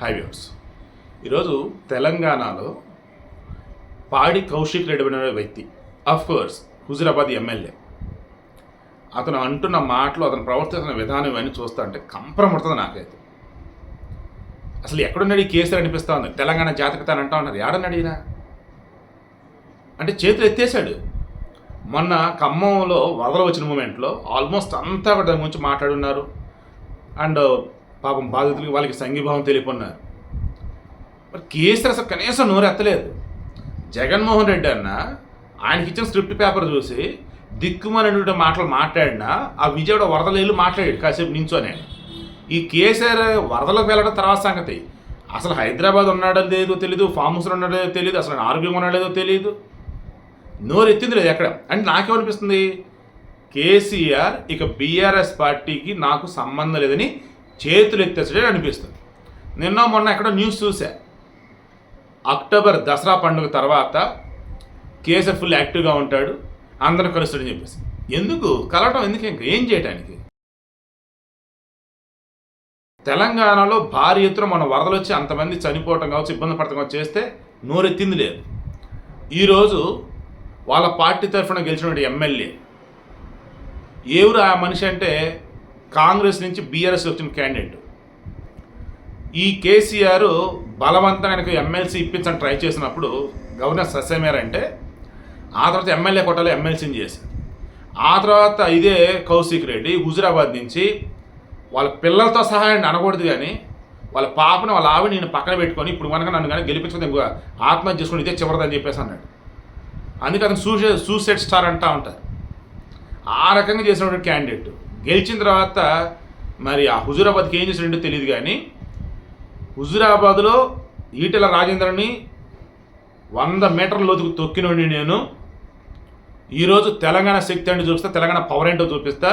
Highways ఈరోజు తెలంగాణలో పాడి కౌశిక్ రెడ్డి అనే వ్యక్తి కోర్స్ హుజురాబాద్ ఎమ్మెల్యే అతను అంటున్న మాటలు అతను ప్రవర్తిస్తున్న విధానం ఇవన్నీ చూస్తా అంటే కంపరముడుతుంది నాకైతే. అసలు ఎక్కడున్నాడు ఈ కేసీఆర్ అనిపిస్తూ ఉంది. తెలంగాణ జాతకత అని అంటా ఉన్నారు. ఏడన్నాడు ఈయన అంటే చేతులు ఎత్తేసాడు. మొన్న ఖమ్మంలో వరదలు వచ్చిన మూమెంట్లో ఆల్మోస్ట్ అంతా కూడా దాని గురించి మాట్లాడున్నారు. అండ్ పాపం బాధితులకి వాళ్ళకి సంఘీభావం తెలియకున్నారు. మరి కేసీఆర్ అసలు కనీసం నోరు ఎత్తలేదు. జగన్మోహన్ రెడ్డి అన్న ఆయనకి ఇచ్చిన స్క్రిప్ట్ పేపర్ చూసి దిక్కుమనేటువంటి మాటలు మాట్లాడినా ఆ విజయవాడ వరదలు వెళ్ళి మాట్లాడాడు కాసేపు నించోనే. ఈ కేసీఆర్ వరదలకు వెళ్ళడం తర్వాత సంగతి. అసలు హైదరాబాద్ ఉన్నాడో లేదో తెలీదు, ఫామ్ హౌస్లో ఉన్నాడో తెలియదు, అసలు ఆరోగ్యంగా ఉన్నాడో తెలియదు, నోరు ఎత్తింది లేదు ఎక్కడ. అంటే నాకేమనిపిస్తుంది, కేసీఆర్ ఇక బీఆర్ఎస్ పార్టీకి నాకు సంబంధం లేదని చేతులు ఎత్తేసడే అనిపిస్తుంది. నిన్న మొన్న ఎక్కడో న్యూస్ చూసా, అక్టోబర్ దసరా పండుగ తర్వాత కేసీఆర్ ఫుల్ యాక్టివ్గా ఉంటాడు, అందరూ కలుస్తాడని చెప్పేసి. ఎందుకు కలవటం, ఎందుకు, ఇంకా ఏం చేయడానికి? తెలంగాణలో భారీ ఎత్తున మన వరదలు వచ్చి అంతమంది చనిపోవటం కావచ్చు, ఇబ్బంది పడటం కావచ్చు చేస్తే నోరెత్తింది లేదు. ఈరోజు వాళ్ళ పార్టీ తరఫున గెలిచినటువంటి ఎమ్మెల్యే ఎవరు ఆ మనిషి అంటే కాంగ్రెస్ నుంచి బీఆర్ఎస్ వచ్చిన క్యాండిడేట్. ఈ కేసీఆర్ బలవంతంగా ఆయనకు ఎమ్మెల్సీ ఇప్పించని ట్రై చేసినప్పుడు గవర్నర్ సస్యమేర అంటే ఆ తర్వాత ఎమ్మెల్యే కొట్టాలి ఎమ్మెల్సీని చేశారు. ఆ తర్వాత ఇదే కౌశిక్ రెడ్డి హుజురాబాద్ నుంచి వాళ్ళ పిల్లలతో సహాయం అనకూడదు కానీ వాళ్ళ పాపని వాళ్ళ ఆవిడ నేను పక్కన పెట్టుకొని ఇప్పుడు కనుక నన్ను కానీ గెలిపించుకుంటే ఇంకో ఆత్మహత్య చేసుకుని ఇదే చివరిదని చెప్పేసి అన్నాడు. అందుకే అతను సూసైడ్ స్టార్ అంటూ ఉంటారు. ఆ రకంగా చేసినటువంటి క్యాండిడేట్ గెలిచిన తర్వాత మరి ఆ హుజురాబాద్కి ఏం చేసినట్టు తెలియదు కానీ హుజురాబాద్లో ఈటెల రాజేంద్రని 100 మీటర్ల లోతుకు తొక్కినోడిని నేను. ఈరోజు తెలంగాణ శక్తి అంటే చూపిస్తా, తెలంగాణ పవర్ ఏంటో చూపిస్తా.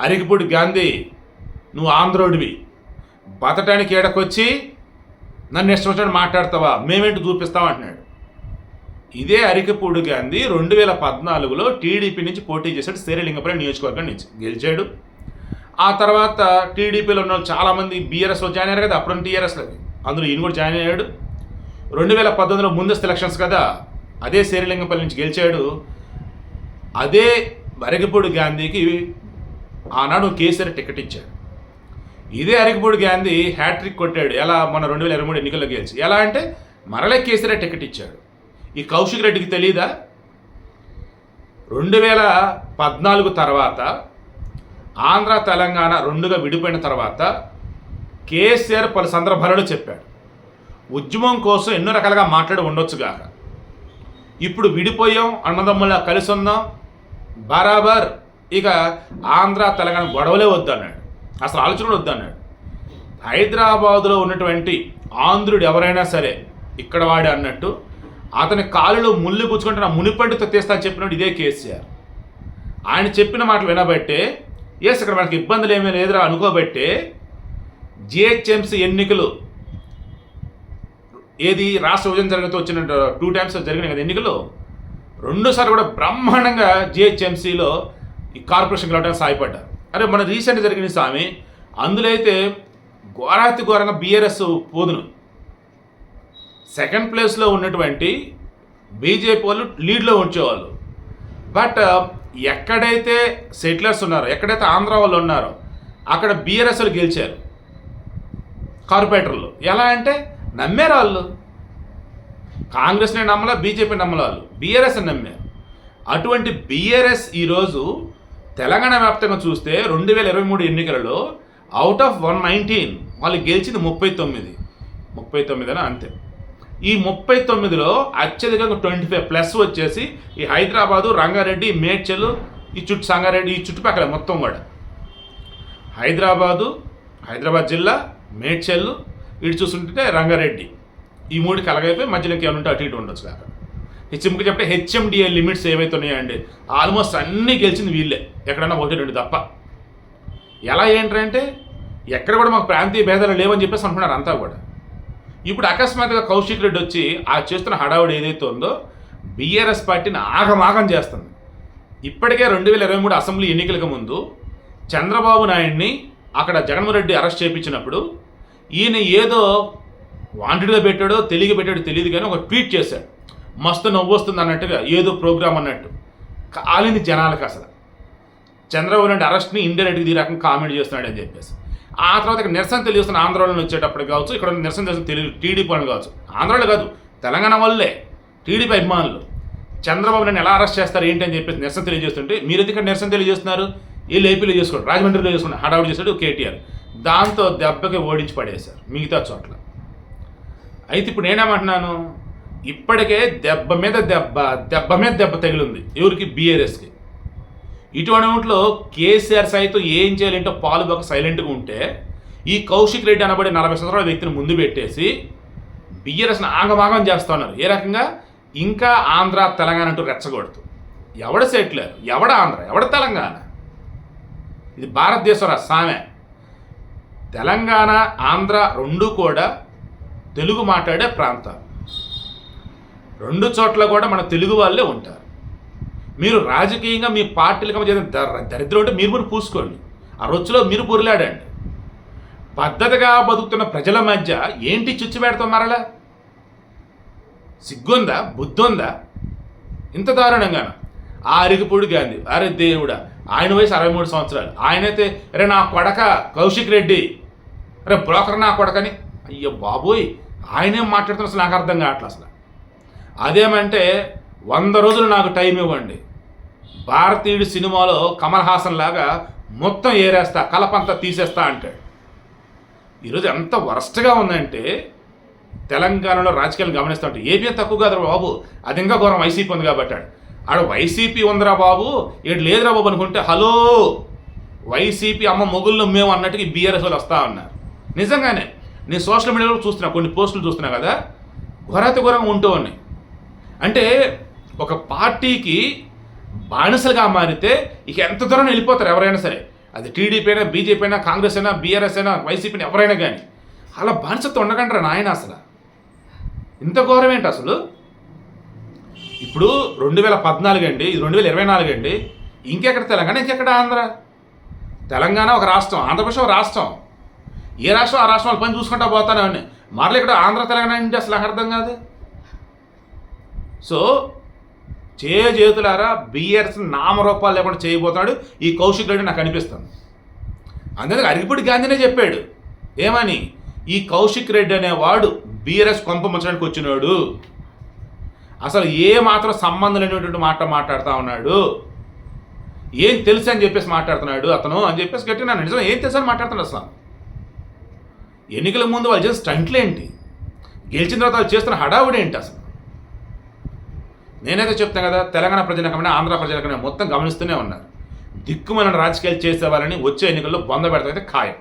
అరికిపూడి గాంధీ నువ్వు ఆంధ్రోడివి, బతటానికి ఏడకొచ్చి నన్ను ఇష్టం వచ్చినట్టు మాట్లాడతావా, మేమేంటి చూపిస్తాం అంటున్నాడు. ఇదే అరికపూడి గాంధీ 2014లో టీడీపీ నుంచి పోటీ చేశాడు. శ్రీలింగపురం నియోజకవర్గం నుంచి గెలిచాడు. ఆ తర్వాత టీడీపీలో ఉన్న వాళ్ళు చాలామంది బీఆర్ఎస్లో జాయిన్ అయ్యారు కదా, అప్పుడు టీఆర్ఎస్లోకి, అందులో ఈయన కూడా జాయిన్ అయ్యాడు. 2018లో ముందస్తు ఎలక్షన్స్ కదా, అదే శ్రీలింగపల్లి నుంచి గెలిచాడు. అదే అరికపూడి గాంధీకి ఆనాడు కేసీఆర్ టికెట్ ఇచ్చాడు. ఇదే అరికపూడి గాంధీ హ్యాట్రిక్ కొట్టాడు. ఎలా? మొన్న 2023 ఎన్నికల్లో గెలిచి. ఎలా అంటే మరలే కేసీఆర్ టికెట్ ఇచ్చాడు. ఈ కౌశిక్ రెడ్డికి తెలీదా? 2014 తర్వాత ఆంధ్ర తెలంగాణ రెండుగా విడిపోయిన తర్వాత కేసీఆర్ పలు సందర్భాలలో చెప్పాడు, ఉద్యమం కోసం ఎన్నో రకాలుగా మాట్లాడి ఉండొచ్చు కాక, ఇప్పుడు విడిపోయాం, అన్నదమ్ములా కలిసి ఉందాం, బరాబర్ ఇక ఆంధ్ర తెలంగాణ గొడవలే వద్దన్నాడు, అసలు ఆలోచన కూడా వద్దన్నాడు. హైదరాబాదులో ఉన్నటువంటి ఆంధ్రుడు ఎవరైనా సరే ఇక్కడ వాడే అన్నట్టు అతని కాలులో ముళ్ళు గుచ్చుకుంటే నా మునిపంటితో తీస్తా అని చెప్పినట్టు ఇదే కేసీఆర్. ఆయన చెప్పిన మాటలు వినబట్టే ఇక్కడ మనకి ఇబ్బందులు ఏమీ లేదురా అనుకోబట్టే జిహెచ్ఎంసీ ఎన్నికలు ఏది రాష్ట్ర విభజన జరిగితే వచ్చిన 2 times జరిగినాయి కదా ఎన్నికలు, 2సార్లు కూడా బ్రహ్మాండంగా జిహెచ్ఎంసీలో ఈ కార్పొరేషన్ గెలవడానికి సాయపడ్డారు. అరే మన రీసెంట్గా జరిగిన స్వామి, అందులో అయితే ఘోరాతి ఘోరంగా బీఆర్ఎస్ పోదును. సెకండ్ ప్లేస్లో ఉన్నటువంటి బీజేపీ వాళ్ళు లీడ్లో ఉంచేవాళ్ళు. బట్ ఎక్కడైతే సెటిలర్స్ ఉన్నారో, ఎక్కడైతే ఆంధ్ర వాళ్ళు ఉన్నారో అక్కడ బీఆర్ఎస్లు గెలిచారు కార్పొరేటర్లు. ఎలా అంటే నమ్మారు వాళ్ళు, కాంగ్రెస్ని నమ్మలా, బీజేపీ నమ్మల, వాళ్ళు బీఆర్ఎస్ని నమ్మారు. అటువంటి బీఆర్ఎస్ ఈరోజు తెలంగాణ వ్యాప్తంగా చూస్తే 2023 ఎన్నికలలో అవుట్ ఆఫ్ 119 వాళ్ళు గెలిచింది 39 అని అంతే. ఈ 39లో అత్యధికంగా 25+ వచ్చేసి ఈ హైదరాబాదు, రంగారెడ్డి, మేడ్చల్, ఈ సంగారెడ్డి, ఈ చుట్టుపక్కల మొత్తం కూడా హైదరాబాద్ జిల్లా, మేడ్చల్, ఇటు చూస్తుంటే రంగారెడ్డి, ఈ 3 కలగైపోయి మధ్యలో ఏమైనా ఉంటే అటు ఇటు ఉండొచ్చు కాక. హెచ్ఎంకి చెప్తే హెచ్ఎండిఏ లిమిట్స్ ఏవైతే ఉన్నాయండి ఆల్మోస్ట్ అన్నీ గెలిచింది వీళ్ళే, ఎక్కడన్నా 1-2 తప్ప. ఎలా ఏంటంటే ఎక్కడ కూడా మాకు ప్రాంతీయ భేదాలు లేవని చెప్పేసి అనుకున్నారు అంతా కూడా. ఇప్పుడు అకస్మాత్తుగా కౌశిక్ రెడ్డి వచ్చి ఆ చేస్తున్న హడావుడి ఏదైతే ఉందో బీఆర్ఎస్ పార్టీని ఆగమాగం చేస్తుంది. ఇప్పటికే 2023 అసెంబ్లీ ఎన్నికలకు ముందు చంద్రబాబు నాయుడిని అక్కడ జగన్మోహన్ రెడ్డి అరెస్ట్ చేయించినప్పుడు ఈయన ఏదో వాంటెడ్గా పెట్టాడో పెట్టాడో తెలియదు కానీ ఒక ట్వీట్ చేశాడు, మస్తు నవ్వు వస్తుంది అన్నట్టుగా, ఏదో ప్రోగ్రామ్ అన్నట్టు. కాలింది జనాలకు అసలు. చంద్రబాబు నాయుడు అరెస్ట్ని ఇండైరెక్ట్గా ఈ రకంగా కామెంట్ చేస్తున్నాడు అని చెప్పేసి. ఆ తర్వాత ఇక్కడ నిరసన తెలియజేస్తున్న ఆంధ్రాలో వచ్చేటప్పుడు కావచ్చు, ఇక్కడ నిరసన తెలిసిన టీడీపీ వాళ్ళు కావచ్చు, ఆంధ్రాలో కాదు తెలంగాణ వాళ్ళే టీడీపీ అభిమానులు చంద్రబాబు నాయుడు ఎలా అరెస్ట్ చేస్తారు ఏంటి అని చెప్పేసి నిరసన తెలియజేస్తుంటే, మీరు ఎందుకు ఇక్కడ నిరసన తెలియజేస్తున్నారు, వీళ్ళు ఏపీలో చేసుకోండి, రాజమండ్రిలో చేసుకోండి, హడావుడి చేశాడు కేటీఆర్. దాంతో దెబ్బకి ఓడించి పడేశారు మిగతా చోట్ల. అయితే ఇప్పుడు నేనేమంటున్నాను, ఇప్పటికే దెబ్బ మీద దెబ్బ తగిలింది ఎవరికి, బీఆర్ఎస్కి. ఇటువంటిలో కేసీఆర్ సైతం ఏం చేయాలంటే పాలుబొక్క సైలెంట్గా ఉంటే, ఈ కౌశిక్ రెడ్డి అనబడే 40 సంవత్సరాల వ్యక్తిని ముందు పెట్టేసి బీఆర్ఎస్ని ఆగమాగం చేస్తూ ఉన్నారు. ఏ రకంగా, ఇంకా ఆంధ్ర తెలంగాణ అంటూ రెచ్చగొడుతూ. ఎవడ సెటిలర్, ఎవడ ఆంధ్ర, ఎవడ తెలంగాణ? ఇది భారతదేశం సామె. తెలంగాణ ఆంధ్ర రెండు కూడా తెలుగు మాట్లాడే ప్రాంతాలు. రెండు చోట్ల కూడా మన తెలుగు వాళ్ళే ఉంటారు. మీరు రాజకీయంగా మీ పార్టీలకు మధ్య దరిద్రం ఉంటే మీరు కూడా పూసుకోండి, ఆ రొచ్చులో మీరు పొరిలాడండి. పద్ధతిగా బతుకుతున్న ప్రజల మధ్య ఏంటి చిచ్చు పెడతాం మరలా? సిగ్గుందా, బుద్ధుందా? ఇంత దారుణంగా ఆ అరిగిపూడి గాంధీ, అరే దేవుడా, ఆయన వయసు 63 సంవత్సరాలు, ఆయనైతే అరే నా కొడక కౌశిక్ రెడ్డి, అరే బ్రోకర్ నా కొడకని, అయ్యో బాబోయ్, ఆయనేం మాట్లాడుతున్నా అసలు నాకు అర్థం కావట్లేదు అసలు. అదేమంటే 100 రోజులు నాకు టైం ఇవ్వండి, భారతీయుడు సినిమాలో కమల్ హాసన్ లాగా మొత్తం ఏరేస్తా, కలపంతా తీసేస్తా అంటాడు. ఈరోజు ఎంత వరస్ట్గా ఉందంటే, తెలంగాణలో రాజకీయాలు గమనిస్తూ ఉంటే ఏపీ తక్కువ కాదురా బాబు, అది ఇంకా ఘోరం వైసీపీ ఉంది కాబట్టి. ఆడ వైసీపీ ఉందిరా బాబు, ఏడు లేదురా బాబు అనుకుంటే, హలో వైసీపీ అమ్మ మొగుళ్ళు మేము అన్నట్టుగా బీఆర్ఎస్ వాళ్ళు వస్తూ ఉన్నారు. నిజంగానే నేను సోషల్ మీడియాలో చూస్తున్నా, కొన్ని పోస్టులు చూస్తున్నా కదా, ఘోరంగా ఉంటూ ఉన్నాయి. అంటే ఒక పార్టీకి బానిసలుగా మారితే ఇక ఎంత దూరం వెళ్ళిపోతారు ఎవరైనా సరే, అది టీడీపీ అయినా, బీజేపీ అయినా, కాంగ్రెస్ అయినా, బీఆర్ఎస్ అయినా, వైసీపీని ఎవరైనా కానీ. అలా బానిసత్వం ఉండకంటారా నాయన? అసలు ఇంత ఘోరం ఏంటి అసలు? ఇప్పుడు 2014 అండి, ఇది 2024 అండి. ఇంకెక్కడ తెలంగాణ, ఇంకెక్కడ ఆంధ్ర? తెలంగాణ ఒక రాష్ట్రం, ఆంధ్రప్రదేశ్ ఒక రాష్ట్రం. ఏ రాష్ట్రం ఆ రాష్ట్రం పని చూసుకుంటా పోతానే ఉన్నాయి. మరలా ఇక్కడ ఆంధ్ర తెలంగాణ అంటే అసలు నాకు అర్థం కాదు. సో చేతులారా బీఆర్ఎస్ నామరూపాలు లేకుండా చేయబోతున్నాడు ఈ కౌశిక్ రెడ్డి నాకు అనిపిస్తుంది. అందుకని అరిగిపూడి గాంధీనే చెప్పాడు ఏమని, ఈ కౌశిక్ రెడ్డి అనేవాడు బీఆర్ఎస్ కొంప ముంచడానికి వచ్చినాడు, అసలు ఏ మాత్రం సంబంధం లేనటువంటి మాట మాట్లాడుతూ ఉన్నాడు, ఏం తెలుసు అని చెప్పేసి మాట్లాడుతున్నాడు అతను అని చెప్పేసి గట్టిగా నిజం ఏం తెలుసు అని మాట్లాడుతున్నాడు. అసలు ఎన్నికల ముందు వాళ్ళు చేసిన స్టంట్లు ఏంటి, గెలిచిన తర్వాత వాళ్ళు చేస్తున్న హడావుడి ఏంటి? అసలు నేనైతే చెప్తాను కదా, తెలంగాణ ప్రజలకమైనా ఆంధ్ర ప్రజలకమైనా మొత్తం గమనిస్తూనే ఉన్నారు. దిక్కుమైన రాజకీయాలు చేసే వాళ్ళని వచ్చే ఎన్నికల్లో బొంద పెడతాయితే ఖాయం.